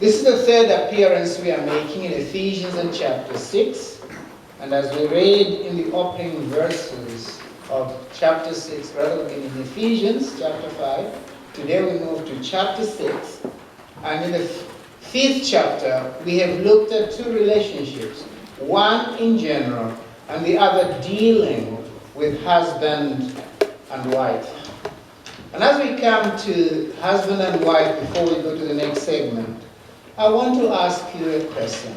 This is the third appearance we are making in Ephesians in chapter 6. And as we read in the opening verses of chapter 6, rather than in Ephesians chapter 5, today we move to chapter 6. And in the fifth chapter, we have looked at two relationships. One in general, and the other dealing with husband and wife. And as we come to husband and wife, before we go to the next segment, I want to ask you a question.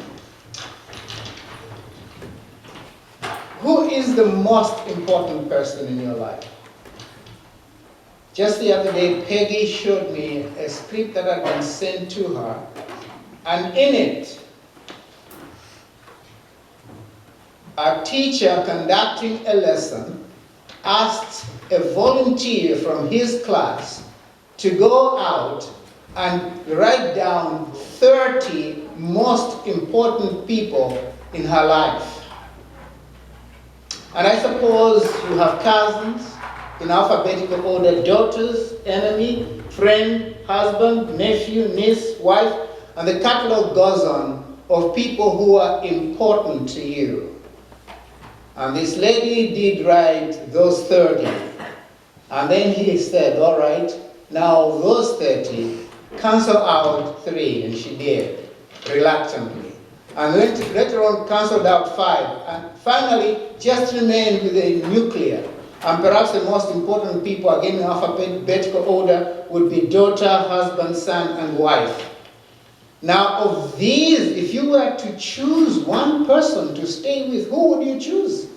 Who is the most important person in your life? Just the other day, Peggy showed me a script that had been sent to her, and in it, a teacher conducting a lesson asked a volunteer from his class to go out and write down 30 most important people in her life. And I suppose you have cousins in alphabetical order: daughters, enemy, friend, husband, nephew, niece, wife, and the catalog goes on of people who are important to you. And this lady did write those 30. And then he said, all right, now those 30, cancel out 3. And she did, reluctantly. And later on, canceled out 5. And finally, just remained with a nuclear. And perhaps the most important people, again in alphabetical order, would be daughter, husband, son, and wife. Now, of these, if you were to choose one person to stay with, who would you choose?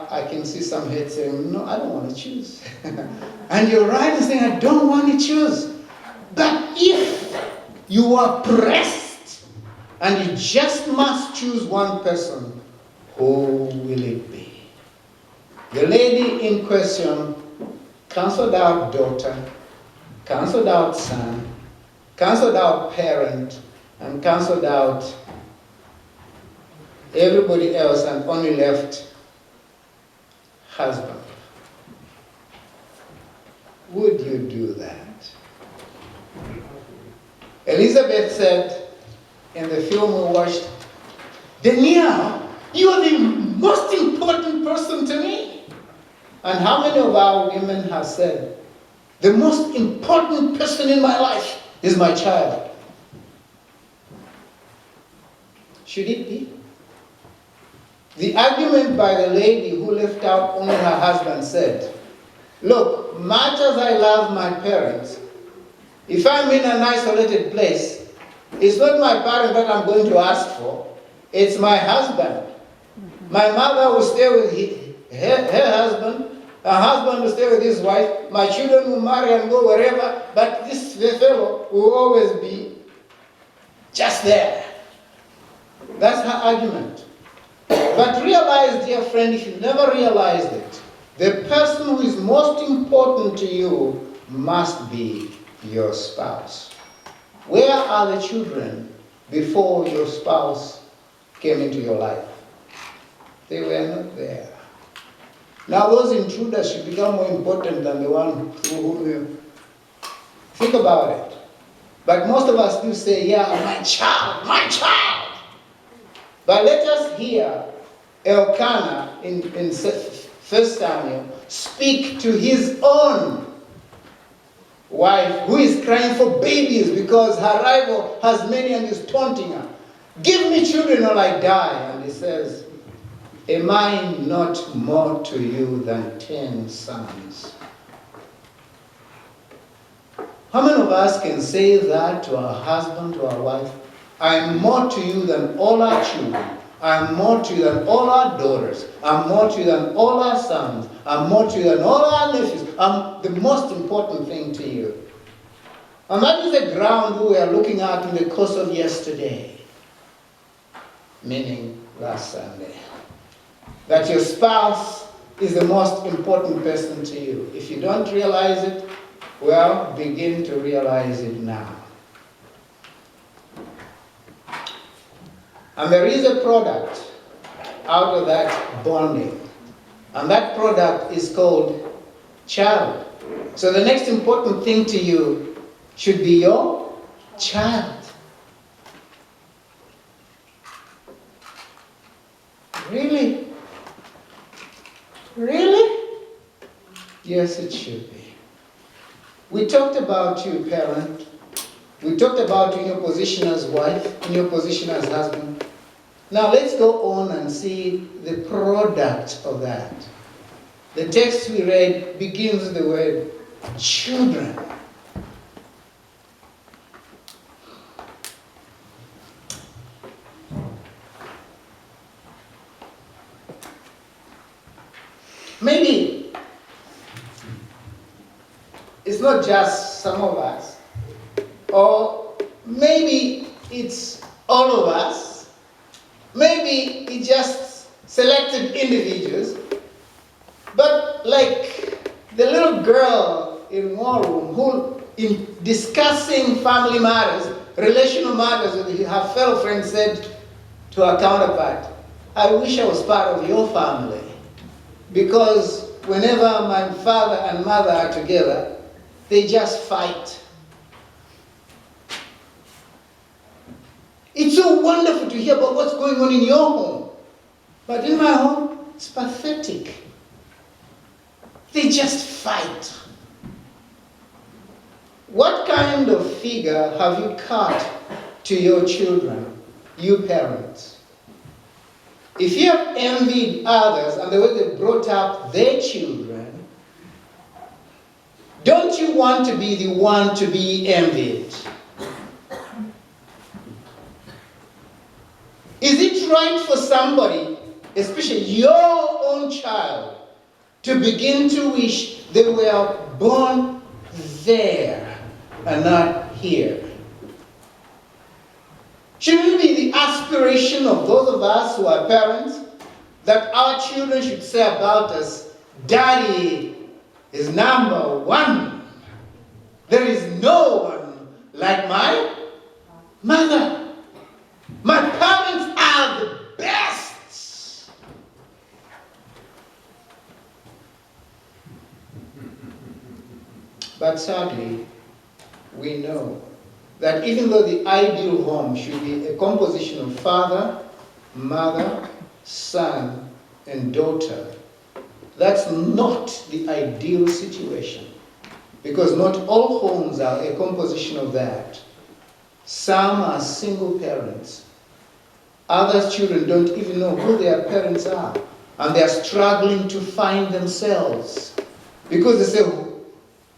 I can see some heads saying, no, I don't want to choose. And you're right in saying, I don't want to choose. But if you are pressed and you just must choose one person, who will it be? The lady in question cancelled out daughter, cancelled out son, cancelled out parent, and cancelled out everybody else, and only left husband. Would you do that? Elizabeth said in the film we watched, Danielle, you are the most important person to me. And how many of our women have said, the most important person in my life is my child? Should it be? The argument by the lady who left out only her husband said, look, much as I love my parents, if I'm in an isolated place, it's not my parent that I'm going to ask for, it's my husband. My mother will stay with her husband, her husband will stay with his wife, my children will marry and go wherever, but this fellow will always be just there. That's her argument. But realize, dear friend, if you've never realized it, the person who is most important to you must be your spouse. Where are the children before your spouse came into your life? They were not there. Now those intruders should become more important than the one who you think about it. But most of us do say, yeah, my child, my child. But let us hear Elkanah in 1 Samuel speak to his own wife who is crying for babies because her rival has many and is taunting her. Give me children or I die. And he says, am I not more to you than 10 sons? How many of us can say that to our husband, to our wife? I am more to you than all our children. I am more to you than all our daughters. I'm more to you than all our sons. I'm more to you than all our nephews. I'm the most important thing to you. And that is the ground we were looking at in the course of yesterday, meaning last Sunday. That your spouse is the most important person to you. If you don't realize it, well, begin to realize it now. And there is a product out of that bonding. And that product is called child. So the next important thing to you should be your child. Really? Really? Yes, it should be. We talked about you, parent. We talked about you in your position as wife, in your position as husband. Now let's go on and see the product of that. The text we read begins with the word children. Maybe it's not just some of us, or maybe it's all of us, maybe it's just selected individuals, but like the little girl in war room who, in discussing family matters, relational matters with her fellow friend, said to her counterpart, I wish I was part of your family. Because whenever my father and mother are together, they just fight. It's so wonderful to hear about what's going on in your home. But in my home, it's pathetic. They just fight. What kind of figure have you cut to your children, you parents? If you have envied others and the way they brought up their children, don't you want to be the one to be envied? Is it right for somebody, especially your own child, to begin to wish they were born there and not here? Shouldn't it be the aspiration of those of us who are parents that our children should say about us, Daddy is number one. There is no one like my mother. My parents are the best. But sadly, we know that even though the ideal home should be a composition of father, mother, son, and daughter, that's not the ideal situation. Because not all homes are a composition of that. Some are single parents. Other children don't even know who their parents are. And they are struggling to find themselves. Because they say,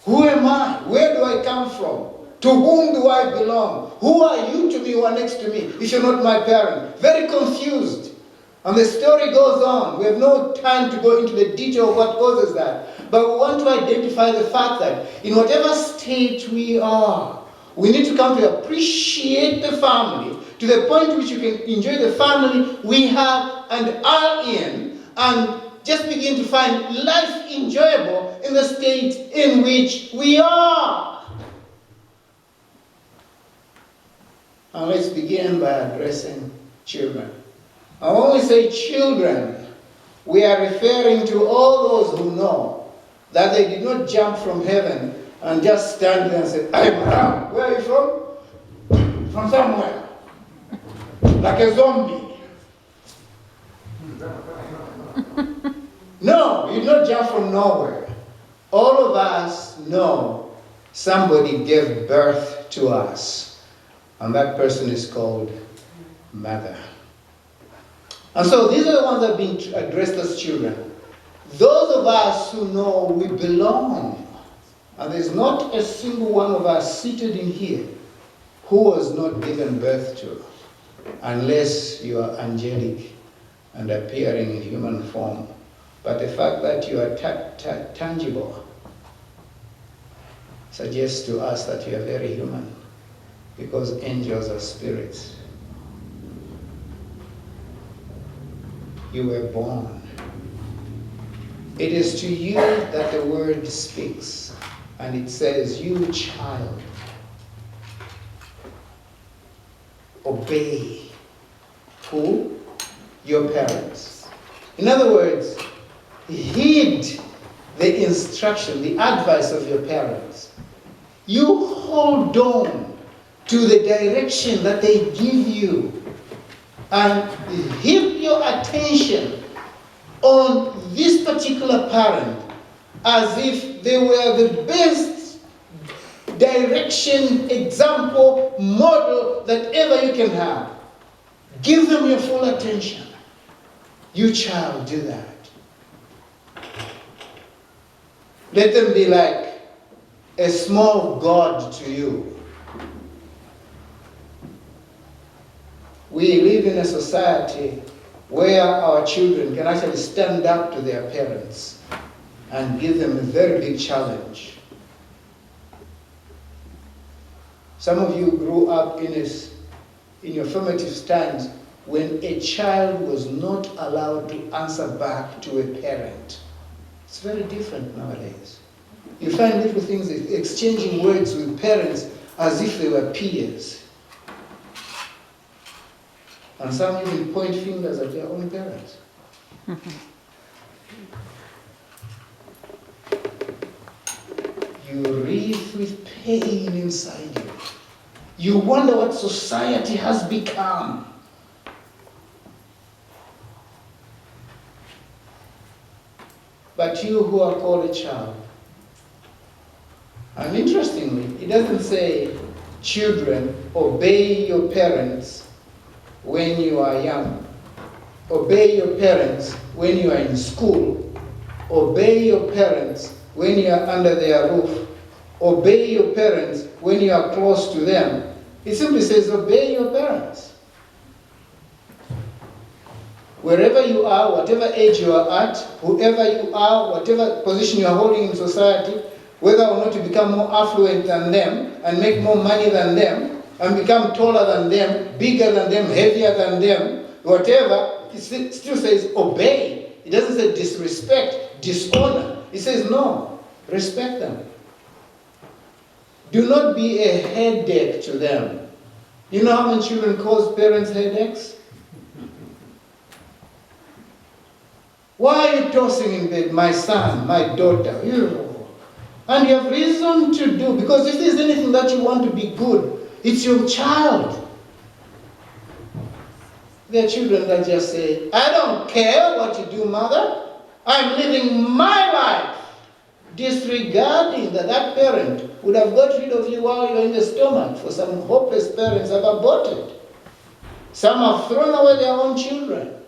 who am I? Where do I come from? To whom do I belong? Who are you to me who are next to me if you're not my parent? Very confused. And the story goes on. We have no time to go into the detail of what causes that. But we want to identify the fact that in whatever state we are, we need to come to appreciate the family to the point in which you can enjoy the family we have and are in, and just begin to find life enjoyable in the state in which we are. And let's begin by addressing children. And when we say children, we are referring to all those who know that they did not jump from heaven and just stand there and say, Abraham, where are you from? From somewhere. Like a zombie. No, you did not jump from nowhere. All of us know somebody gave birth to us. And that person is called mother. And so these are the ones that have been addressed as children. Those of us who know we belong. And there's not a single one of us seated in here who was not given birth to, unless you are angelic and appearing in human form. But the fact that you are tangible suggests to us that you are very human. Because angels are spirits. You were born. It is to you that the word speaks. And it says, you child, obey. Who? Your parents. In other words, heed the instruction, the advice of your parents. You hold on to the direction that they give you and heap your attention on this particular parent as if they were the best direction, example, model that ever you can have. Give them your full attention. You child, do that. Let them be like a small God to you. We live in a society where our children can actually stand up to their parents and give them a very big challenge. Some of you grew up in your formative times when a child was not allowed to answer back to a parent. It's very different nowadays. You find little things, exchanging words with parents as if they were peers. And some even point fingers at their own parents. You writhe with pain inside you. You wonder what society has become. But you who are called a child, and interestingly, it doesn't say, children, obey your parents when you are young. Obey your parents when you are in school. Obey your parents when you are under their roof. Obey your parents when you are close to them. It simply says, obey your parents. Wherever you are, whatever age you are at, whoever you are, whatever position you are holding in society, whether or not you become more affluent than them and make more money than them and become taller than them, bigger than them, heavier than them, whatever, it still says obey. It doesn't say disrespect, dishonor. It says no, respect them. Do not be a headache to them. You know how many children cause parents headaches? Why are you tossing in bed, my son, my daughter? And you have reason to do, because if there's anything that you want to be good, it's your child. There are children that just say, I don't care what you do, mother. I'm living my life. Disregarding that parent would have got rid of you while you're in the stomach, for some hopeless parents have aborted. Some have thrown away their own children.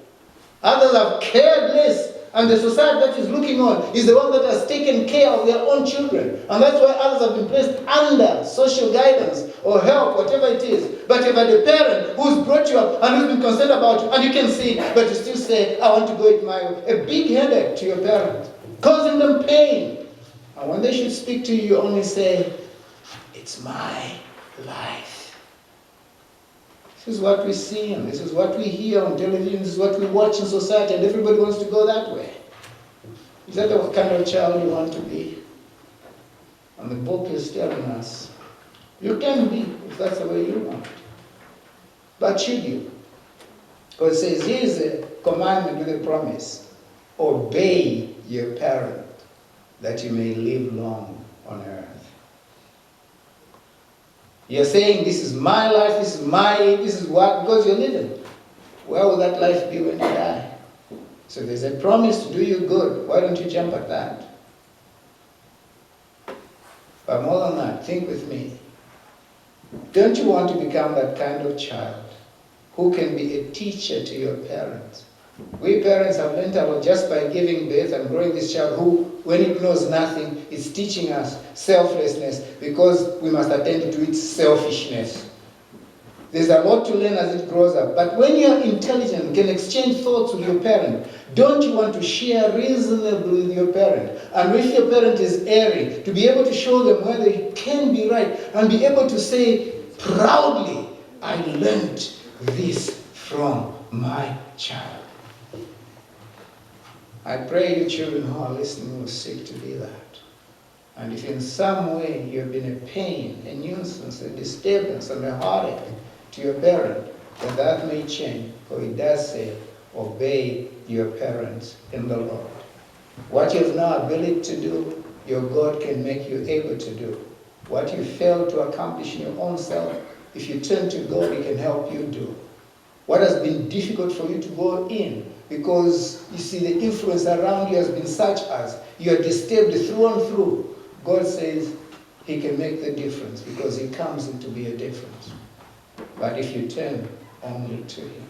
Others have cared less, and the society that is looking on is the one that has taken care of their own children. And that's why others have been placed under social guidance or help, whatever it is. But you've had a parent who's brought you up and who's been concerned about you, and you can see, but you still say, I want to go it my way. A big headache to your parents, causing them pain. And when they should speak to you, you only say, it's my life. This is what we see, and this is what we hear on television, this is what we watch in society, and everybody wants to go that way. Is that the kind of child you want to be? And the book is telling us, you can be, if that's the way you want. But should you? Because it says, here is a commandment with a promise. Obey your parent, that you may live long on earth. You're saying, this is my life, this is what, because you're living. Where will that life be when you die? So there's a promise to do you good. Why don't you jump at that? But more than that, think with me. Don't you want to become that kind of child who can be a teacher to your parents? We parents have learned a lot just by giving birth and growing this child who, when it knows nothing, is teaching us selflessness because we must attend to its selfishness. There's a lot to learn as it grows up. But when you're intelligent, can exchange thoughts with your parent, don't you want to share reasonably with your parent? And if your parent is erring, to be able to show them where they can be right and be able to say proudly, I learned this from my child. I pray you children who are listening will seek to be that. And if in some way you have been a pain, a nuisance, a disturbance, and a heartache to your parent, that may change. For it does say, obey your parents in the Lord. What you have no ability to do, your God can make you able to do. What you fail to accomplish in your own self, if you turn to God, He can help you do. What has been difficult for you to go in, because you see the influence around you has been such as you are disturbed through and through. God says He can make the difference because He comes in to be a difference. But if you turn only to Him.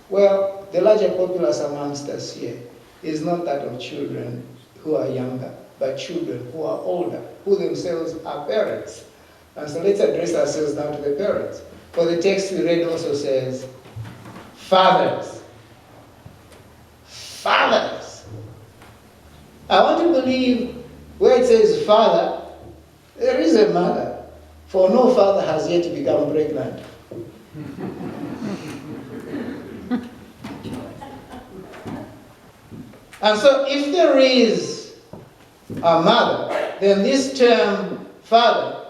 Well, the larger populace amongst us here is not that of children who are younger, but children who are older, who themselves are parents. And so let's address ourselves now to the parents. For the text we read also says, fathers. Fathers. I want to believe where it says father, there is a mother. For no father has yet become pregnant. And so if there is a mother, then this term father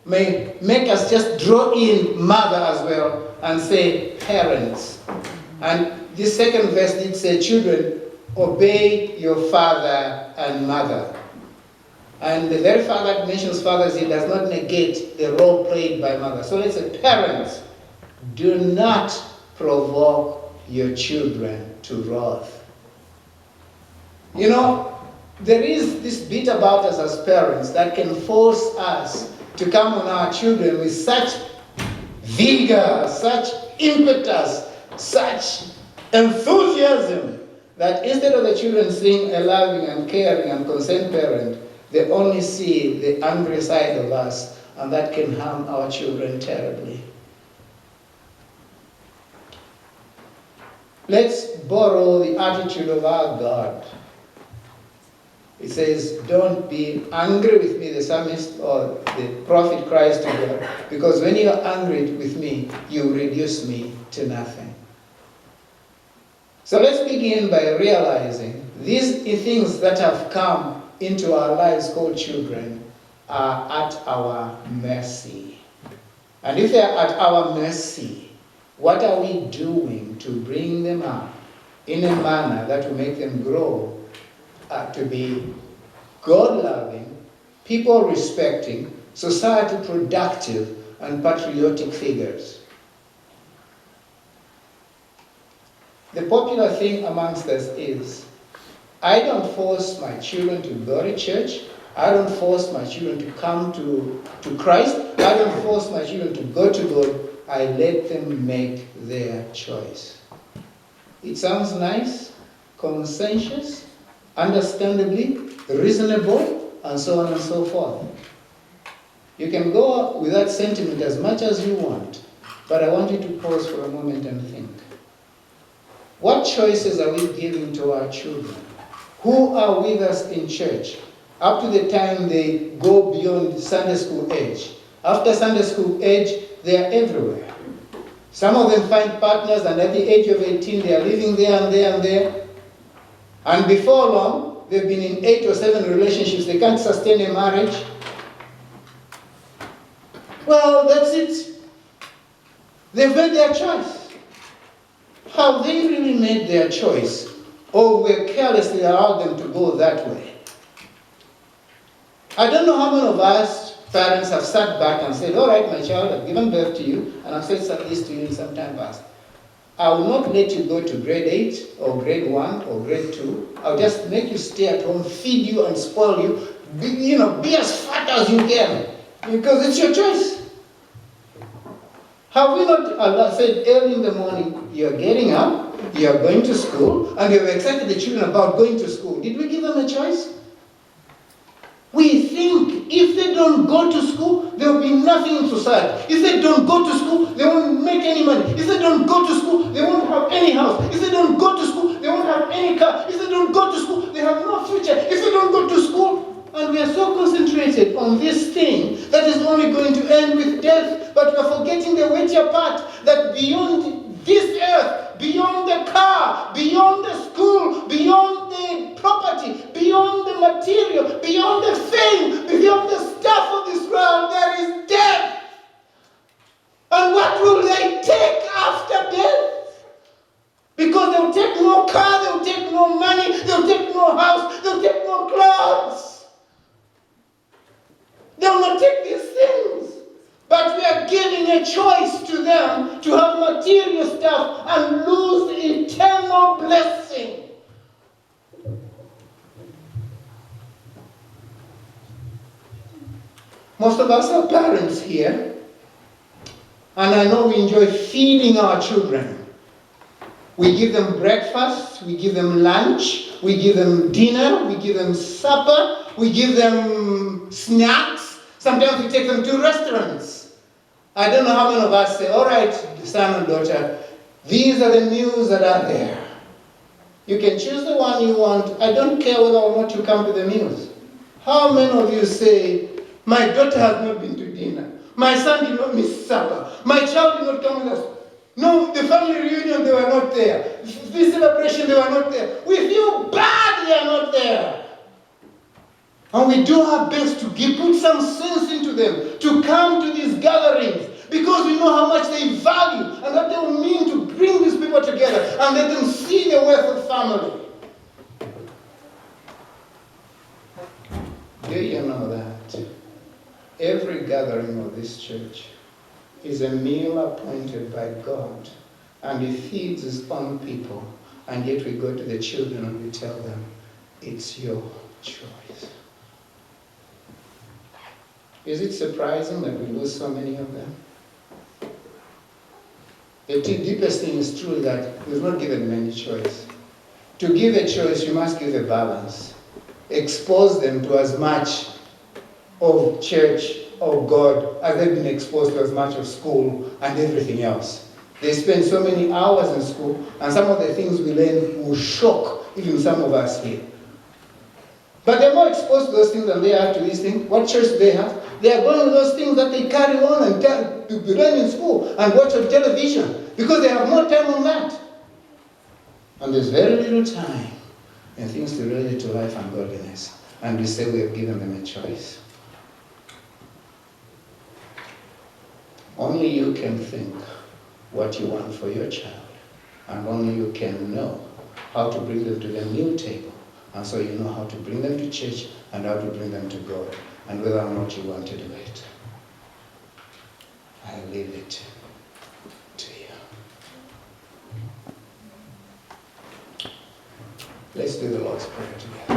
may make us just draw in mother as well and say parents. And this second verse did say, children, obey your father and mother. And the very fact that mentions fathers here does not negate the role played by mother. So let's say parents, do not provoke your children to wrath. You know, there is this bit about us as parents that can force us to come on our children with such vigor, such impetus, such enthusiasm, that instead of the children seeing a loving and caring and concerned parent, they only see the angry side of us, and that can harm our children terribly. Let's borrow the attitude of our God. It says, don't be angry with me, the psalmist or the prophet cries to God, because when you are angry with me, you reduce me to nothing. So let's begin by realizing these things that have come into our lives called children are at our mercy. And if they are at our mercy, what are we doing to bring them up in a manner that will make them grow to be God-loving, people-respecting, society-productive, and patriotic figures? The popular thing amongst us is, I don't force my children to go to church. I don't force my children to come to Christ. I don't force my children to go to God. I let them make their choice. It sounds nice, consensus, understandably reasonable, and so on and so forth. You can go with that sentiment as much as you want, but I want you to pause for a moment and think. What choices are we giving to our children? Who are with us in church up to the time they go beyond Sunday school age? After Sunday school age, they are everywhere. Some of them find partners, and at the age of 18, they are living there and there and there. And before long, they've been in 8 or 7 relationships. They can't sustain a marriage. Well, that's it. They've made their choice. Have they really made their choice? Or we carelessly allowed them to go that way? I don't know how many of us parents have sat back and said, all right, my child, I've given birth to you, and I've said this to you in some time past. I will not let you go to grade 8 or grade 1 or grade 2. I'll just make you stay at home, feed you and spoil you. Be as fat as you can, because it's your choice. Have we not said early in the morning, you're getting up, you're going to school, and you've excited the children about going to school? Did we give them a choice? We think if they don't go to school, there will be nothing in society. If they don't go to school, they won't make any money. If they don't go to school, they won't have any house. If they don't go to school, they won't have any car. If they don't go to school, they have no future. If they don't go to school, and we are so concentrated on this thing that is only going to end with death, but we are forgetting the weightier part, that beyond this earth, beyond the car, beyond the school, beyond the property, beyond the material, beyond the fame, beyond the stuff of this world, there is death. And what will they take after death? Because they'll take no car, they'll take no money, they'll a choice to them to have material stuff and lose eternal blessing. Most of us are parents here, and I know we enjoy feeding our children. We give them breakfast, we give them lunch, we give them dinner, we give them supper, we give them snacks. Sometimes we take them to restaurants. I don't know how many of us say, all right, son and daughter, these are the meals that are there. You can choose the one you want. I don't care whether or not you come to the meals. How many of you say, my daughter has not been to dinner. My son did not miss supper. My child did not come with us. No, the family reunion, they were not there. This celebration, they were not there. We feel bad they are not there. And we do our best to put some sense into them, to come to these gatherings, because we know how much they value and what they will mean to bring these people together and let them see the worth of family. Do you know that every gathering of this church is a meal appointed by God, and He feeds His own people, and yet we go to the children and we tell them, it's your choice. Is it surprising that we lose so many of them? The deepest thing is truly that we've not given them any choice. To give a choice, you must give a balance. Expose them to as much of church, of God, as they've been exposed to as much of school and everything else. They spend so many hours in school, and some of the things we learn will shock even some of us here. But they're more exposed to those things than they are to these things. What church do they have? They are going to those things that they carry on and to learn in school and watch on television, because they have more time on that. And there's very little time in things related to life and godliness. And we say we have given them a choice. Only you can think what you want for your child. And only you can know how to bring them to the meal table. And so you know how to bring them to church and how to bring them to God. And whether or not you want to do it. I leave it to you. Let's do the Lord's Prayer together.